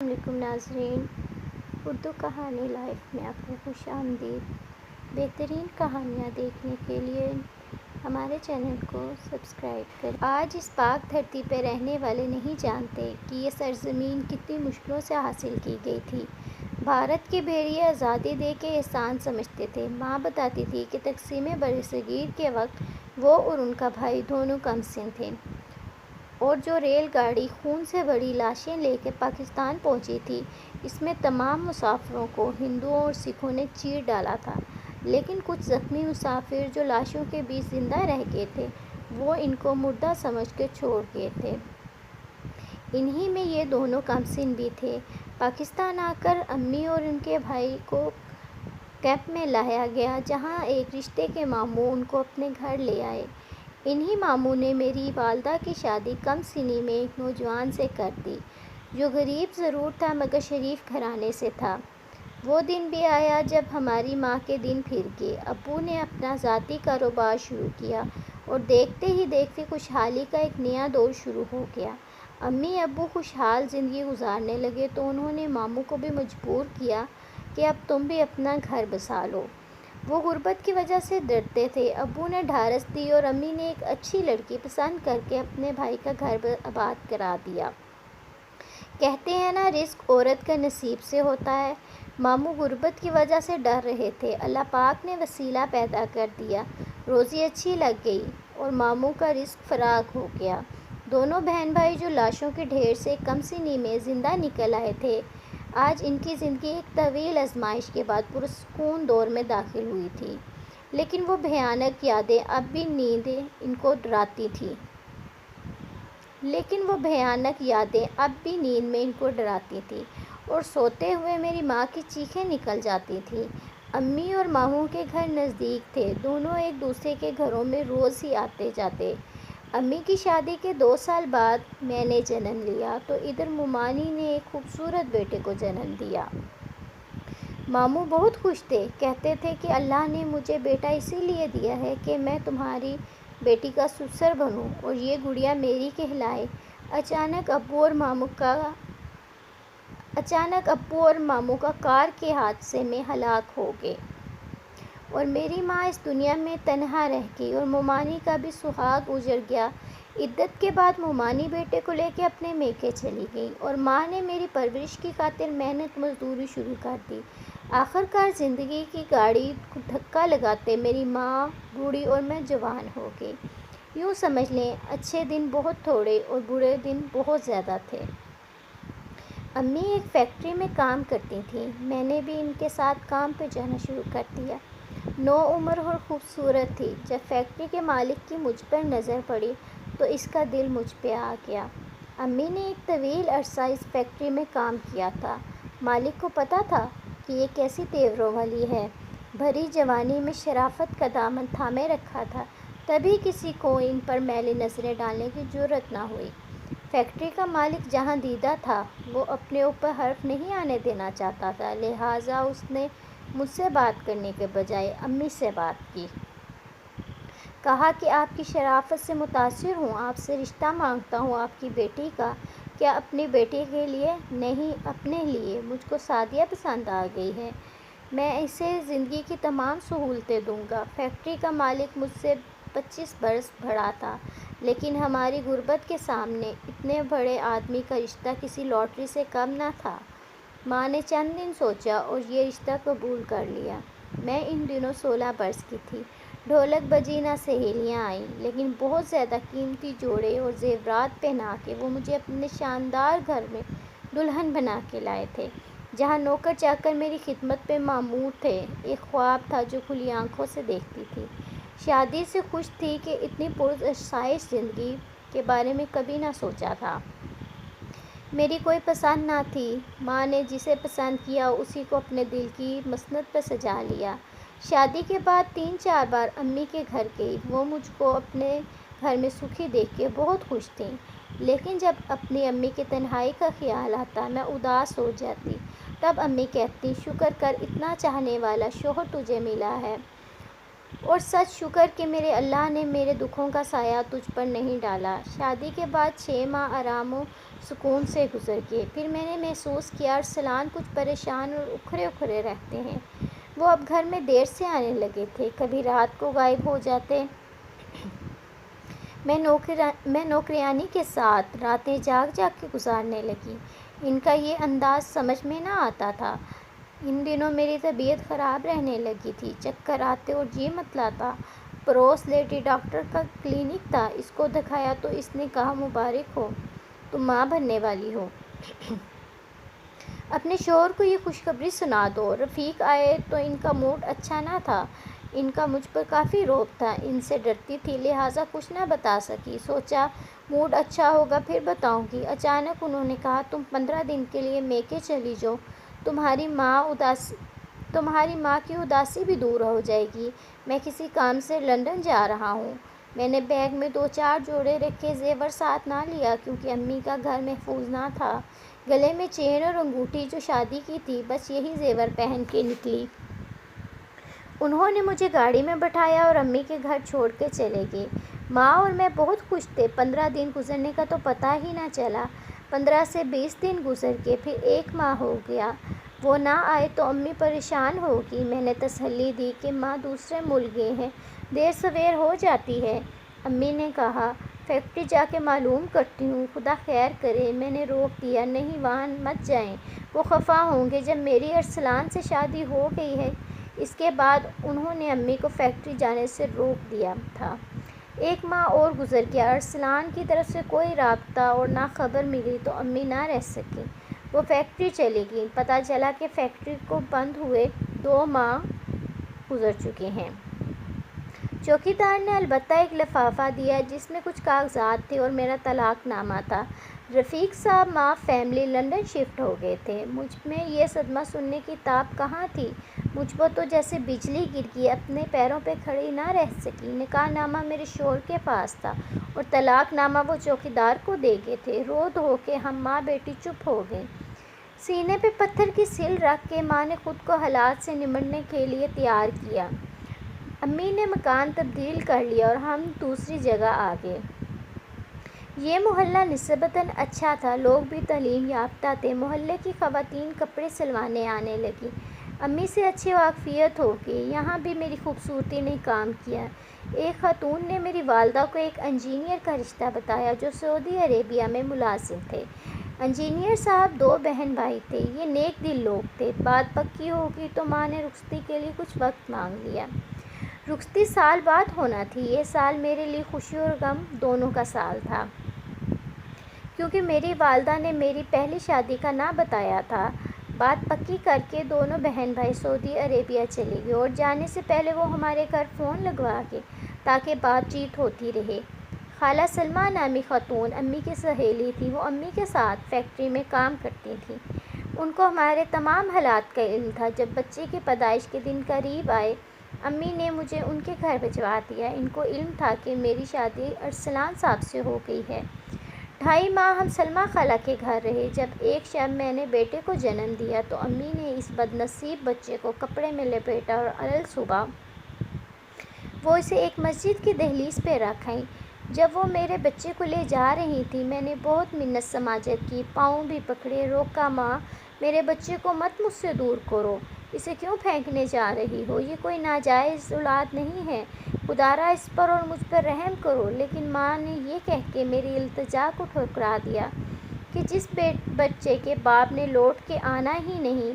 السلام علیکم ناظرین، اردو کہانی لائف میں آپ کو خوش آمدید۔ بہترین کہانیاں دیکھنے کے لیے ہمارے چینل کو سبسکرائب کریں۔ آج اس پاک دھرتی پہ رہنے والے نہیں جانتے کہ یہ سرزمین کتنی مشکلوں سے حاصل کی گئی تھی۔ بھارت کے بحریے آزادی دے کے احسان سمجھتے تھے۔ ماں بتاتی تھی کہ تقسیم برصغیر کے وقت وہ اور ان کا بھائی دونوں کم سن تھے، اور جو ریل گاڑی خون سے بھری لاشیں لے کے پاکستان پہنچی تھی، اس میں تمام مسافروں کو ہندوؤں اور سکھوں نے چیر ڈالا تھا، لیکن کچھ زخمی مسافر جو لاشوں کے بیچ زندہ رہ گئے تھے، وہ ان کو مردہ سمجھ کے چھوڑ گئے تھے۔ انہی میں یہ دونوں کم سن بھی تھے۔ پاکستان آ کر امی اور ان کے بھائی کو کیمپ میں لایا گیا، جہاں ایک رشتے کے ماموں ان کو اپنے گھر لے آئے۔ انہی ماموں نے میری والدہ کی شادی کم سنی میں ایک نوجوان سے کر دی، جو غریب ضرور تھا مگر شریف گھرانے سے تھا۔ وہ دن بھی آیا جب ہماری ماں کے دن پھر گئے۔ ابو نے اپنا ذاتی کاروبار شروع کیا اور دیکھتے ہی دیکھتے خوشحالی کا ایک نیا دور شروع ہو گیا۔ امی ابو خوشحال زندگی گزارنے لگے تو انہوں نے ماموں کو بھی مجبور کیا کہ اب تم بھی اپنا گھر بسا لو۔ وہ غربت کی وجہ سے ڈرتے تھے۔ ابو نے ڈھارس دی اور امی نے ایک اچھی لڑکی پسند کر کے اپنے بھائی کا گھر آباد کرا دیا۔ کہتے ہیں نا، رزق عورت کا نصیب سے ہوتا ہے۔ ماموں غربت کی وجہ سے ڈر رہے تھے۔ اللہ پاک نے وسیلہ پیدا کر دیا، روزی اچھی لگ گئی اور ماموں کا رزق فراغ ہو گیا۔ دونوں بہن بھائی جو لاشوں کے ڈھیر سے کم سنی میں زندہ نکل آئے تھے، آج ان کی زندگی ایک طویل آزمائش کے بعد پرسکون دور میں داخل ہوئی تھی۔ لیکن وہ بھیانک یادیں اب بھی نیند ان کو ڈراتی تھیں اور سوتے ہوئے میری ماں کی چیخیں نکل جاتی تھیں۔ امی اور ماموں کے گھر نزدیک تھے، دونوں ایک دوسرے کے گھروں میں روز ہی آتے جاتے۔ امی کی شادی کے 2 سال بعد میں نے جنم لیا تو ادھر مومانی نے ایک خوبصورت بیٹے کو جنم دیا۔ ماموں بہت خوش تھے، کہتے تھے کہ اللہ نے مجھے بیٹا اسی لیے دیا ہے کہ میں تمہاری بیٹی کا سسر بنوں اور یہ گڑیا میری کہلائے۔ اچانک ابو اور ماموں کا کار کے حادثے میں ہلاک ہو گئے اور میری ماں اس دنیا میں تنہا رہ گئی اور مومانی کا بھی سہاگ اجڑ گیا۔ عدت کے بعد مومانی بیٹے کو لے کے اپنے میکے چلی گئی اور ماں نے میری پرورش کی خاطر محنت مزدوری شروع کر دی۔ آخرکار زندگی کی گاڑی کو دھکا لگاتے میری ماں بوڑھی اور میں جوان ہو گئی۔ یوں سمجھ لیں، اچھے دن بہت تھوڑے اور برے دن بہت زیادہ تھے۔ امی ایک فیکٹری میں کام کرتی تھیں، میں نے بھی ان کے ساتھ کام پہ جانا شروع کر دیا۔ نوعمر اور خوبصورت تھی۔ جب فیکٹری کے مالک کی مجھ پر نظر پڑی تو اس کا دل مجھ پہ آ گیا۔ امی نے ایک طویل عرصہ اس فیکٹری میں کام کیا تھا۔ مالک کو پتہ تھا کہ یہ کیسی تیوروں والی ہے۔ بھری جوانی میں شرافت کا دامن تھامے رکھا تھا، تبھی کسی کو ان پر میلی نظریں ڈالنے کی جرأت نہ ہوئی۔ فیکٹری کا مالک جہاں دیدہ تھا، وہ اپنے اوپر حرف نہیں آنے دینا چاہتا تھا، لہٰذا اس نے مجھ سے بات کرنے کے بجائے امی سے بات کی۔ کہا کہ آپ کی شرافت سے متاثر ہوں، آپ سے رشتہ مانگتا ہوں آپ کی بیٹی کا۔ کیا اپنی بیٹی کے لیے؟ نہیں، اپنے لیے۔ مجھ کو سعدیہ پسند آ گئی ہے، میں اسے زندگی کی تمام سہولتیں دوں گا۔ فیکٹری کا مالک مجھ سے 25 برس بڑا تھا، لیکن ہماری غربت کے سامنے اتنے بڑے آدمی کا رشتہ کسی لاٹری سے کم نہ تھا۔ ماں نے چند دن سوچا اور یہ رشتہ قبول کر لیا۔ میں ان دنوں 16 برس کی تھی۔ ڈھولک بجی نہ سہیلیاں آئیں، لیکن بہت زیادہ قیمتی جوڑے اور زیورات پہنا کے وہ مجھے اپنے شاندار گھر میں دلہن بنا کے لائے تھے، جہاں نوکر چاکر میری خدمت پہ مامور تھے۔ ایک خواب تھا جو کھلی آنکھوں سے دیکھتی تھی۔ شادی سے خوش تھی کہ اتنی پرآسائش زندگی کے بارے میں کبھی نہ سوچا تھا۔ میری کوئی پسند نہ تھی۔ ماں نے جسے پسند کیا اسی کو اپنے دل کی مسند پہ سجا لیا۔ شادی کے بعد 3-4 بار امی کے گھر گئی۔ وہ مجھ کو اپنے گھر میں سکھی دیکھ کے بہت خوش تھیں، لیکن جب اپنی امی کی تنہائی کا خیال آتا میں اداس ہو جاتی۔ تب امی کہتی، شکر کر اتنا چاہنے والا شوہر تجھے ملا ہے۔ اور سچ شکر کہ میرے اللہ نے میرے دکھوں کا سایہ تجھ پر نہیں ڈالا۔ شادی کے بعد 6 ماہ آرام و سکون سے گزر گئے۔ پھر میں نے محسوس کیا ارسلان کچھ پریشان اور اکھڑے اکھڑے رہتے ہیں۔ وہ اب گھر میں دیر سے آنے لگے تھے، کبھی رات کو غائب ہو جاتے۔ میں نوکریانی کے ساتھ راتیں جاگ جاگ کے گزارنے لگی۔ ان کا یہ انداز سمجھ میں نہ آتا تھا۔ ان دنوں میری طبیعت خراب رہنے لگی تھی، چکر آتے اور جی متلاتا۔ پڑوس لیڈی ڈاکٹر کا کلینک تھا، اس کو دکھایا تو اس نے کہا مبارک ہو، تم ماں بننے والی ہو۔ اپنے شوہر کو یہ خوشخبری سنا دو۔ رفیق آئے تو ان کا موڈ اچھا نہ تھا، ان کا مجھ پر کافی رعب تھا، ان سے ڈرتی تھی، لہٰذا کچھ نہ بتا سکی۔ سوچا موڈ اچھا ہوگا پھر بتاؤں گی۔ اچانک انہوں نے کہا تم 15 دن کے لیے میکے چلی جاؤ، تمہاری ماں کی اداسی بھی دور ہو جائے گی۔ میں کسی کام سے لندن جا رہا ہوں۔ میں نے بیگ میں 2-4 جوڑے رکھے، زیور ساتھ نہ لیا کیونکہ امی کا گھر محفوظ نہ تھا۔ گلے میں چین اور انگوٹھی جو شادی کی تھی، بس یہی زیور پہن کے نکلی۔ انہوں نے مجھے گاڑی میں بٹھایا اور امی کے گھر چھوڑ کے چلے گئے۔ ماں اور میں بہت خوش تھے، 15 دن گزرنے کا تو پتہ ہی نہ چلا۔ 15 سے 20 دن گزر گئے، پھر 1 ماہ ہو گیا۔ وہ نہ آئے تو امی پریشان ہوگی۔ میں نے تسلی دی کہ ماں دوسرے ملک گئے ہیں، دیر سویر ہو جاتی ہے۔ امی نے کہا فیکٹری جا کے معلوم کرتی ہوں، خدا خیر کرے۔ میں نے روک دیا، نہیں وہاں مت جائیں، وہ خفا ہوں گے۔ جب میری ارسلان سے شادی ہو گئی ہے، اس کے بعد انہوں نے امی کو فیکٹری جانے سے روک دیا تھا۔ 1 ماہ اور گزر گیا، ارسلان کی طرف سے کوئی رابطہ اور نہ خبر ملی تو امی نہ رہ سکیں، وہ فیکٹری چلی گئیں۔ پتہ چلا کہ فیکٹری کو بند ہوئے 2 ماہ گزر چکے ہیں۔ چوکیدار نے البتہ ایک لفافہ دیا جس میں کچھ کاغذات تھے اور میرا طلاق نامہ تھا۔ رفیق صاحب ماں فیملی لندن شفٹ ہو گئے تھے۔ مجھ میں یہ صدمہ سننے کی تاب کہاں تھی، مجھ پر تو جیسے بجلی گر گئی، اپنے پیروں پہ کھڑی نہ رہ سکی۔ نکاح نامہ میرے شوہر کے پاس تھا اور طلاق نامہ وہ چوکیدار کو دے گئے تھے۔ رو دھو کے ہم ماں بیٹی چپ ہو گئیں۔ سینے پہ پتھر کی سل رکھ کے ماں نے خود کو حالات سے نمٹنے کے لیے تیار کیا۔ امی نے مکان تبدیل کر لیا اور ہم دوسری جگہ آ گئے۔ یہ محلہ نسبتاً اچھا تھا، لوگ بھی تعلیم یافتہ تھے۔ محلے کی خواتین کپڑے سلوانے آنے لگیں۔ امی سے اچھی واقفیت ہو گئی۔ یہاں بھی میری خوبصورتی نے کام کیا۔ ایک خاتون نے میری والدہ کو ایک انجینئر کا رشتہ بتایا جو سعودی عربیہ میں ملازم تھے۔ انجینئر صاحب 2 بہن بھائی تھے، یہ نیک دل لوگ تھے۔ بات پکی ہو گئی تو ماں نے رخصتی کے لیے کچھ وقت مانگ لیا۔ رخصتی سال بعد ہونا تھی۔ یہ سال میرے لیے خوشی اور غم دونوں کا سال تھا، کیونکہ میری والدہ نے میری پہلی شادی کا نہ بتایا تھا۔ بات پکی کر کے دونوں بہن بھائی سعودی عربیہ چلے گئے اور جانے سے پہلے وہ ہمارے گھر فون لگوا گئے تاکہ بات چیت ہوتی رہے۔ خالہ سلمیٰ نامی خاتون امی کی سہیلی تھی، وہ امی کے ساتھ فیکٹری میں کام کرتی تھیں۔ ان کو ہمارے تمام حالات کا علم تھا۔ جب بچے کی پیدائش کے دن قریب آئے، امی نے مجھے ان کے گھر بھجوا دیا۔ ان کو علم تھا کہ میری شادی ارسلان صاحب سے ہو گئی ہے۔ 2.5 ماہ ہم سلمیٰ خالہ کے گھر رہے۔ جب ایک شب میں نے بیٹے کو جنم دیا تو امی نے اس بد نصیب بچے کو کپڑے میں لپیٹا اور صبح وہ اسے ایک مسجد کی دہلیز پہ رکھ آئیں۔ جب وہ میرے بچے کو لے جا رہی تھی، میں نے بہت منت سماجت کی، پاؤں بھی پکڑے، روکا ماں میرے بچے کو مت مجھ سے دور کرو، اسے کیوں پھینکنے جا رہی ہو، یہ کوئی ناجائز اولاد نہیں ہے، خدارا اس پر اور مجھ پر رحم کرو۔ لیکن ماں نے یہ کہہ کے میری التجا کو ٹھکرا دیا کہ جس بچے کے باپ نے لوٹ کے آنا ہی نہیں،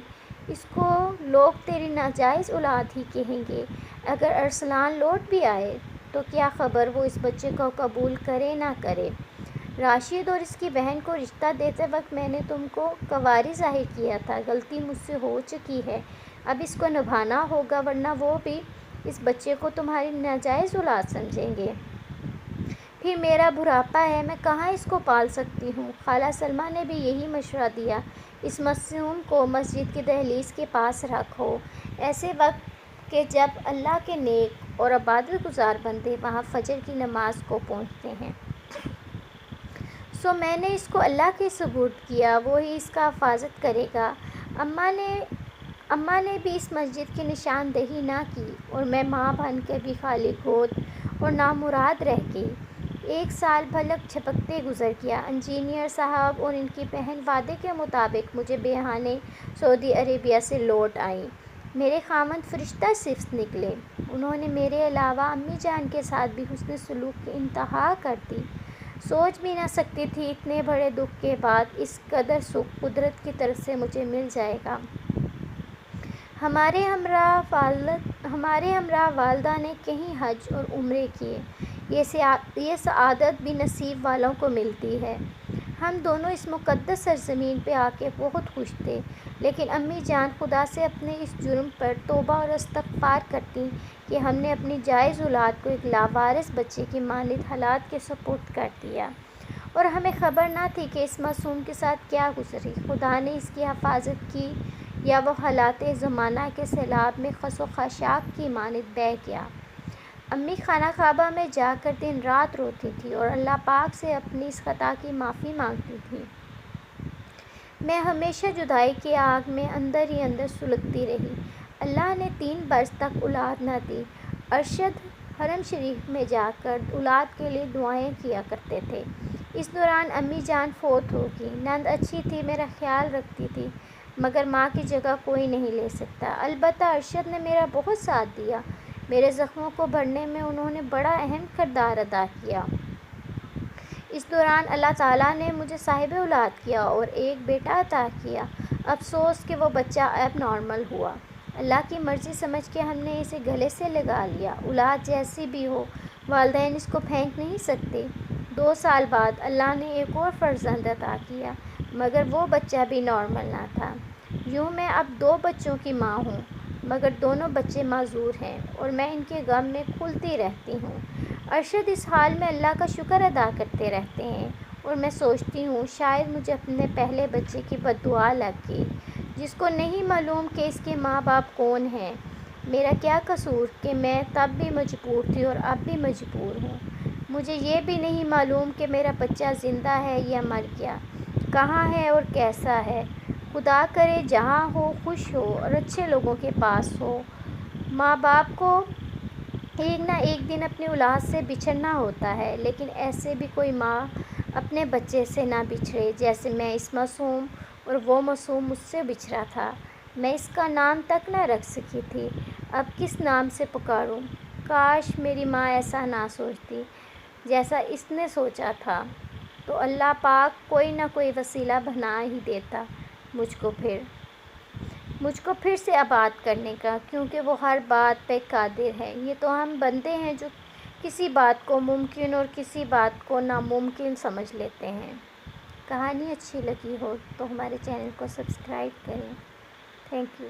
اس کو لوگ تیری ناجائز اولاد ہی کہیں گے۔ اگر ارسلان لوٹ بھی آئے تو کیا خبر وہ اس بچے کو قبول کرے نہ کرے۔ راشد اور اس کی بہن کو رشتہ دیتے وقت میں نے تم کو کنواری ظاہر کیا تھا، غلطی مجھ سے ہو چکی ہے، اب اس کو نبھانا ہوگا ورنہ وہ بھی اس بچے کو تمہاری ناجائز اولاد سمجھیں گے۔ پھر میرا بڑھاپا ہے، میں کہاں اس کو پال سکتی ہوں۔ خالہ سلمیٰ نے بھی یہی مشورہ دیا، اس معصوم کو مسجد کی دہلیز کے پاس رکھو، ایسے وقت کہ جب اللہ کے نیک اور عبادت گزار بندے وہاں فجر کی نماز کو پہنچتے ہیں۔ میں نے اس کو اللہ کے سپرد کیا، وہی اس کا حفاظت کرے گا۔ اماں نے بھی اس مسجد کی نشاندہی نہ کی اور میں ماں بن کر بھی خالی گود اور نامراد رہ گئی۔ 1 سال بھلک جھپکتے گزر گیا۔ انجینئر صاحب اور ان کی بہن وعدے کے مطابق مجھے بہانے سعودی عربیہ سے لوٹ آئیں۔ میرے خاوند فرشتہ صفت نکلے۔ انہوں نے میرے علاوہ امی جان کے ساتھ بھی حسن سلوک کی انتہا کر دی۔ سوچ بھی نہ سکتی تھی اتنے بڑے دکھ کے بعد اس قدر سکھ قدرت کی طرف سے مجھے مل جائے گا۔ ہمارے ہمراہ والدہ نے کئی حج اور عمرے کیے۔ یہ سعادت بھی نصیب والوں کو ملتی ہے۔ ہم دونوں اس مقدس سرزمین پہ آ کے بہت خوش تھے، لیکن امی جان خدا سے اپنے اس جرم پر توبہ اور استغفار کرتیں کہ ہم نے اپنی جائز اولاد کو ایک لاوارث بچے کی مانند حالات کے سپرد کر دیا، اور ہمیں خبر نہ تھی کہ اس معصوم کے ساتھ کیا گزری۔ خدا نے اس کی حفاظت کی یا وہ حالات زمانہ کے سیلاب میں خس و خاشاک کی مانند بہہ گیا۔ امی خانہ کعبہ میں جا کر دن رات روتی تھیں اور اللہ پاک سے اپنی اس خطا کی معافی مانگتی تھیں۔ میں ہمیشہ جدائی کی آگ میں اندر ہی اندر سلگتی رہی۔ اللہ نے 3 برس تک اولاد نہ دی۔ ارشد حرم شریف میں جا کر اولاد کے لیے دعائیں کیا کرتے تھے۔ اس دوران امی جان فوت ہو گئی۔ نند اچھی تھی، میرا خیال رکھتی تھی، مگر ماں کی جگہ کوئی نہیں لے سکتا۔ البتہ ارشد نے میرا بہت ساتھ دیا۔ میرے زخموں کو بھرنے میں انہوں نے بڑا اہم کردار ادا کیا۔ اس دوران اللہ تعالیٰ نے مجھے صاحب اولاد کیا اور ایک بیٹا عطا کیا۔ افسوس کہ وہ بچہ اب نارمل ہوا۔ اللہ کی مرضی سمجھ کے ہم نے اسے گلے سے لگا لیا۔ اولاد جیسی بھی ہو، والدین اس کو پھینک نہیں سکتے۔ 2 سال بعد اللہ نے ایک اور فرزند عطا کیا، مگر وہ بچہ بھی نارمل نہ تھا۔ یوں میں اب 2 بچوں کی ماں ہوں، مگر دونوں بچے معذور ہیں اور میں ان کے غم میں کھلتی رہتی ہوں۔ ارشد اس حال میں اللہ کا شکر ادا کرتے رہتے ہیں اور میں سوچتی ہوں شاید مجھے اپنے پہلے بچے کی بد دعا لگ گئی، جس کو نہیں معلوم کہ اس کے ماں باپ کون ہیں۔ میرا کیا قصور کہ میں تب بھی مجبور تھی اور اب بھی مجبور ہوں۔ مجھے یہ بھی نہیں معلوم کہ میرا بچہ زندہ ہے یا مر گیا، کہاں ہے اور کیسا ہے۔ خدا کرے جہاں ہو خوش ہو اور اچھے لوگوں کے پاس ہو۔ ماں باپ کو ایک نہ ایک دن اپنی اولاد سے بچھڑنا ہوتا ہے، لیکن ایسے بھی کوئی ماں اپنے بچے سے نہ بچھڑے جیسے میں اس معصوم اور وہ معصوم مجھ سے بچھڑا تھا۔ میں اس کا نام تک نہ رکھ سکی تھی، اب کس نام سے پکاروں؟ کاش میری ماں ایسا نہ سوچتی جیسا اس نے سوچا تھا، تو اللہ پاک کوئی نہ کوئی وسیلہ بنا ہی دیتا مجھ کو پھر سے آباد کرنے کا، کیونکہ وہ ہر بات پہ قادر ہے۔ یہ تو ہم بندے ہیں جو کسی بات کو ممکن اور کسی بات کو ناممکن سمجھ لیتے ہیں۔ کہانی اچھی لگی ہو تو ہمارے چینل کو سبسکرائب کریں۔ Thank you.